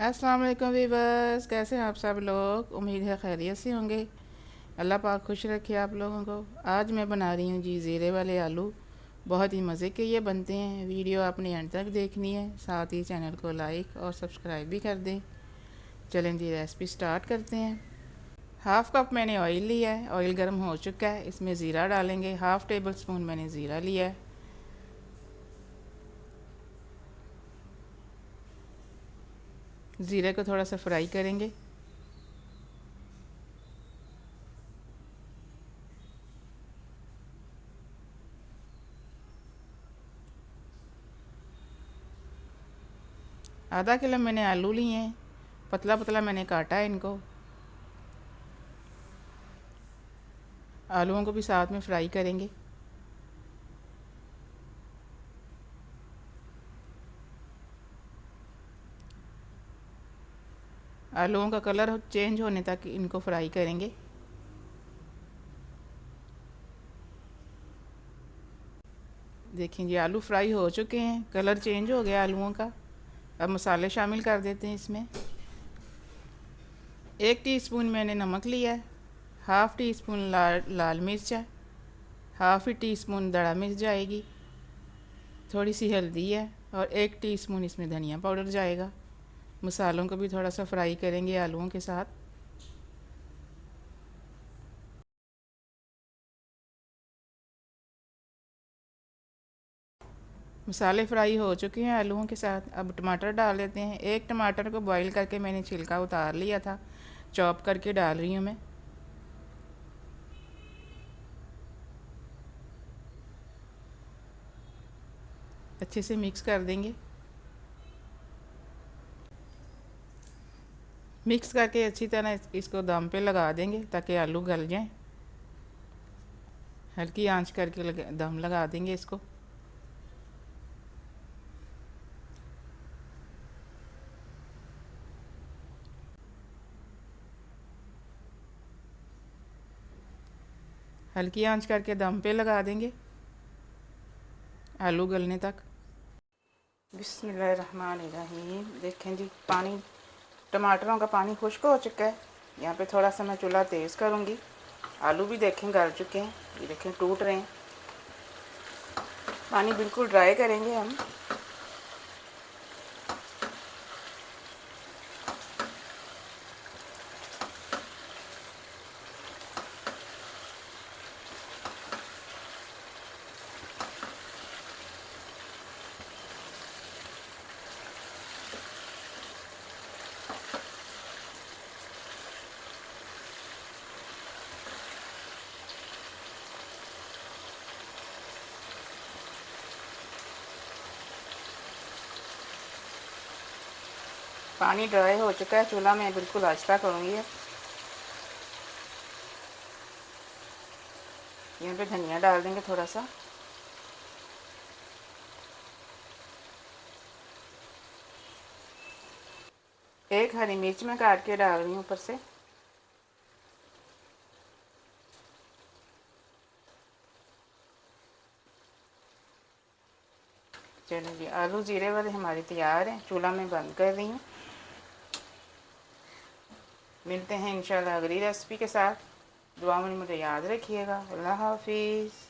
अस्सलाम वालेकुम वीवर्स, कैसे हैं आप सब लोग। उम्मीद है खैरियत से होंगे। अल्लाह पाक खुश रखे आप लोगों को। आज मैं बना रही हूँ जी ज़ीरे वाले आलू। बहुत ही मज़े के ये बनते हैं। वीडियो आपने एंड तक देखनी है, साथ ही चैनल को लाइक और सब्सक्राइब भी कर दें। चलें जी, रेसिपी स्टार्ट करते हैं। हाफ़ कप मैंने ऑयल लिया है। ऑयल गर्म हो चुका है, इसमें ज़ीरा डालेंगे। हाफ़ टेबल स्पून मैंने ज़ीरा लिया है। ज़ीरे को थोड़ा सा फ्राई करेंगे। आधा किलो मैंने आलू लिए हैं, पतला पतला मैंने काटा है इनको। आलूओं को भी साथ में फ्राई करेंगे। आलूओं का कलर चेंज होने तक इनको फ्राई करेंगे। देखें जी, आलू फ्राई हो चुके हैं, कलर चेंज हो गया आलूओं का। अब मसाले शामिल कर देते हैं इसमें। 1 टीस्पून मैंने नमक लिया है। हाफ़ टी स्पून लाल मिर्च है। हाफ़ ही टीस्पून दड़ा मिर्च जाएगी। थोड़ी सी हल्दी है और 1 टीस्पून इसमें धनिया पाउडर जाएगा। मसालों को भी थोड़ा सा फ्राई करेंगे आलूओं के साथ। मसाले फ्राई हो चुके हैं आलूओं के साथ। अब टमाटर डाल देते हैं। एक टमाटर को बॉईल करके मैंने छिलका उतार लिया था, चॉप करके डाल रही हूँ मैं। अच्छे से मिक्स कर देंगे। मिक्स करके अच्छी तरह इसको दम पे लगा देंगे ताकि आलू गल जाएं। हल्की आंच करके दम लगा देंगे इसको। हल्की आंच करके दम पे लगा देंगे आलू गलने तक। बिस्मिल्लाहिर्रहमानिर्रहीम। देखें जी, पानी, टमाटरों का पानी खुश्क हो चुका है। यहाँ पे थोड़ा सा मैं चूल्हा तेज़ करूँगी। आलू भी देखें गल चुके हैं, ये देखें टूट रहे हैं। पानी बिल्कुल ड्राई करेंगे हम। पानी ड्राई हो चुका है, चूल्हा मैं बिल्कुल आहिस्ता करूँगी। यहाँ पे धनिया डाल देंगे थोड़ा सा। एक हरी मिर्च में काट के डाल रही हूँ ऊपर से। चलिए जी, आलू जीरे वाले हमारे तैयार हैं। चूल्हा में बंद कर रही हूँ। मिलते हैं इंशाल्लाह अगली रेसिपी के साथ। दुआ में मुझे याद रखिएगा। अल्लाह हाफिज़।